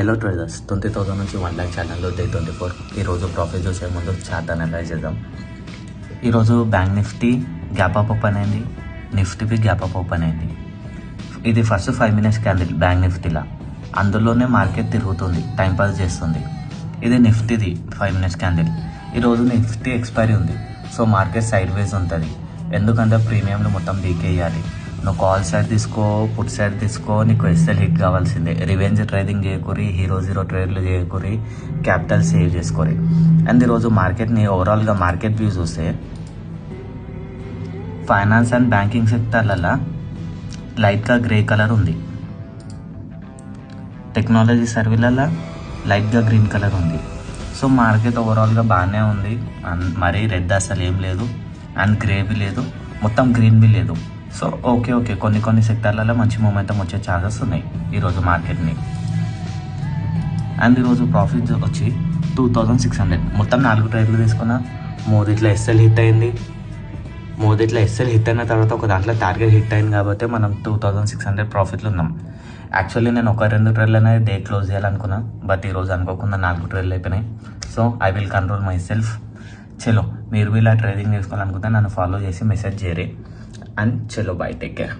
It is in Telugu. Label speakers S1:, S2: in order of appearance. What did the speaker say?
S1: హలో ట్రేడర్స్, 20,000 నుంచి 1,00,000 ఛానల్లో డే 24 ఈరోజు ప్రాఫిట్ చూసే ముందు చార్ట్ అనలైజ్ చేద్దాం. ఈరోజు bank Nifty gap up open అయింది, నిఫ్టీపి గ్యాప్ అప్ ఓపెన్ అయింది. ఇది ఫస్ట్ 5 మినిట్స్ క్యాండిల్ బ్యాంక్ నిఫ్టీలా, అందులోనే మార్కెట్ తిరుగుతుంది, టైంపాస్ చేస్తుంది. ఇది నిఫ్టీది 5 మినిట్స్ క్యాండిల్. ఈరోజు నిఫ్టీ ఎక్స్పైరీ ఉంది, సో మార్కెట్ సైడ్ వేస్ ఉంటుంది. ఎందుకంటే ప్రీమియంలు మొత్తం లీకేయాలి. నువ్వు కాల్ సైడ్ తీసుకో, పుట్ సైడ్ తీసుకో, నీకు ఎస్ఎల్ హిట్ కావాల్సిందే. రివెంజ్ ట్రేడింగ్ చేయకూరి, హీరో జీరో ట్రేడ్లు చేయకూరి, క్యాపిటల్ సేవ్ చేసుకోరి. అండ్ ఈరోజు మార్కెట్ని ఓవరాల్గా మార్కెట్ వ్యూ చూస్తే ఫైనాన్స్ అండ్ బ్యాంకింగ్ సెక్టర్లలో లైట్గా గ్రే కలర్ ఉంది, టెక్నాలజీ సర్వీలలో లైట్గా గ్రీన్ కలర్ ఉంది. సో మార్కెట్ ఓవరాల్గా బాగానే ఉంది. మరీ రెడ్ అసలు ఏం లేదు, అండ్ గ్రేవి లేదు, మొత్తం గ్రీన్ బి లేదు. సో ఓకే కొన్ని సెక్టార్లలో మంచి మూమెంటం వచ్చే ఛాన్సెస్ ఉన్నాయి ఈరోజు మార్కెట్ని. అండ్ ఈరోజు ప్రాఫిట్ వచ్చి 2,600. మొత్తం 4 ట్రేడ్లు తీసుకున్నా. మూడిట్లో ఎస్ఎల్ హిట్ అయింది. మూడిట్లో ఎస్ఎల్ హిట్ అయిన తర్వాత ఒక దాంట్లో టార్గెట్ హిట్ అయింది కాబట్టి మనం 2,600 ప్రాఫిట్లు ఉన్నాం. యాక్చువల్లీ నేను 1-2 ట్రేడ్లు అనేది డే క్లోజ్ చేయాలనుకున్నా, బట్ ఈరోజు అనుకోకుండా 4 ట్రేడ్లు అయిపోయినాయి. So I will control my self. చలో, మీరు ఇలా ట్రేడింగ్ చేసుకోవాలనుకుంటే నన్ను ఫాలో చేసి message చేయరే. And chalo, bye, take care.